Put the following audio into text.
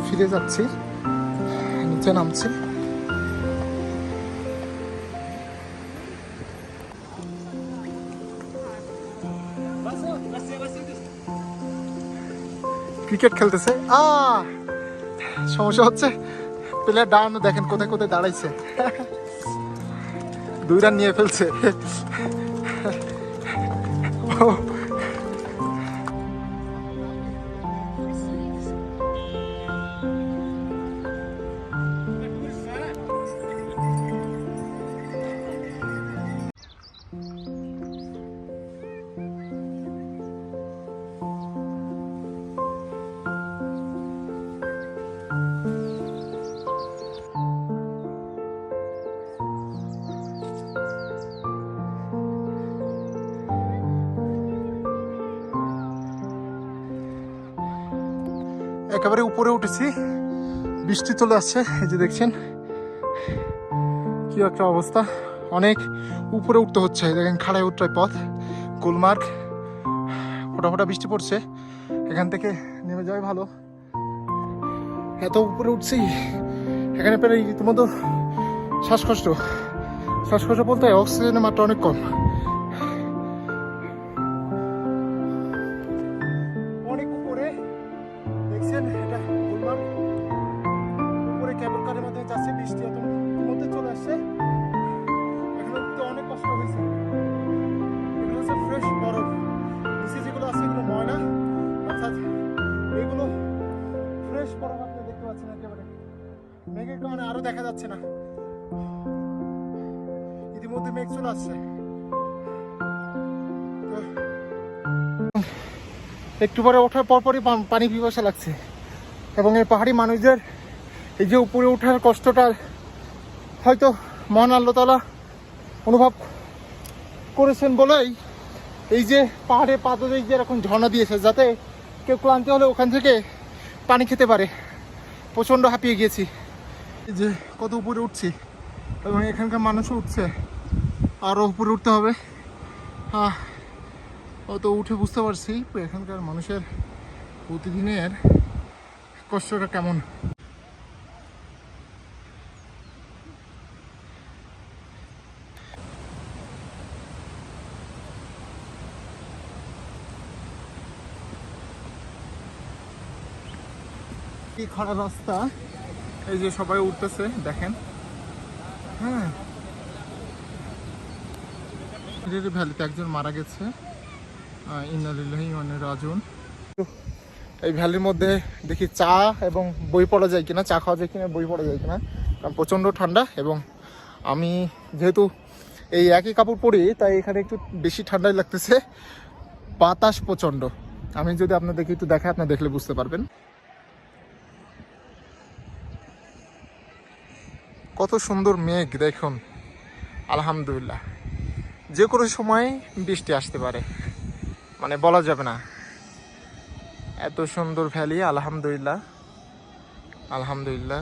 ফিরে যাচ্ছি, নিচে নামছি। ক্রিকেট খেলতেছে। সমস্যা হচ্ছে প্লেয়ার দাঁড়ানো, দেখেন কোথায় কোথায় দাঁড়াইছে। 2 রান নিয়ে ফেলছে। একেবারে উপরে উঠেছি, বৃষ্টি চলে আসছে। এই যে দেখছেন কি একটা অবস্থা, অনেক উপরে উঠতে হচ্ছে। দেখেন খাড়ায় উঠটায় পথ, গুলমার্গ, ফোটা ফোটা বৃষ্টি পড়ছে। এখান থেকে নেমে যাওয়াই ভালো। এত উপরে উঠছি, এখানে পেরে ইতিমধ্যে শ্বাসকষ্ট বলতে অক্সিজেনের মাত্রা অনেক কম। অনেক উপরে দেখছেন, এটা গুলমার্গ। উপরে কেবল কারের মাধ্যমে যাচ্ছে, বৃষ্টি মধ্যে চলে আসছে। এখানে উঠতে অনেক কষ্ট হয়েছে। এগুলো হচ্ছে ফ্রেশ বরফ, নিচে যেগুলো আছে এগুলো ময়লা, অর্থাৎ এগুলো ফ্রেশ বরফ। আপনি দেখতে পাচ্ছেন একেবারে মেঘের কারণে আরো দেখা যাচ্ছে না। ইতিমধ্যে মেঘ চলে আসছে। একটু পরে ওঠার পরপরই পানি পিপাসা লাগছে। এবং এই পাহাড়ি মানুষদের এই যে উপরে ওঠার কষ্টটা হয়তো মহান আল্লাহ তাআলা অনুভব করেছেন বলেই এই যে পাহাড়ে পাদদেশে যে এরকম ঝর্ণা দিয়েছে, যাতে কেউ ক্লান্তি হলে ওখান থেকে পানি খেতে পারে। প্রচণ্ড হাঁপিয়ে গিয়েছি। এই যে কত উপরে উঠছি, এবং এখানকার মানুষও উঠছে, আরও উপরে উঠতে হবে। অত উঠে বুঝতে পারছি এখানকার মানুষের প্রতিদিনের কষ্টটা কেমন। কি খরা রাস্তা, এই যে সবাই উঠতেছে দেখেন। হ্যাঁ, ভ্যালিতে একজন মারা গেছে, ইন্না লিল্লাহি ওয়া ইন্না ইলাইহি রাজিউন। এই ভ্যালির মধ্যে দেখি চা এবং বই পড়া যায় কিনা, চা খাওয়া যায় কিনা, বই পড়া যায় কিনা, কারণ প্রচণ্ড ঠান্ডা। এবং আমি যেহেতু এই একই কাপড় পরি, তাই এখানে একটু বেশি ঠান্ডাই লাগতেছে, বাতাস প্রচণ্ড। আমি যদি আপনাদেরকে একটু দেখাই, আপনারা দেখলে বুঝতে পারবেন কত সুন্দর মেঘ। দেখুন, আলহামদুলিল্লাহ, যে কোনো সময় বৃষ্টি আসতে পারে, মানে বলা যাবে না। এত সুন্দর ভ্যালি, আলহামদুলিল্লাহ আলহামদুলিল্লাহ।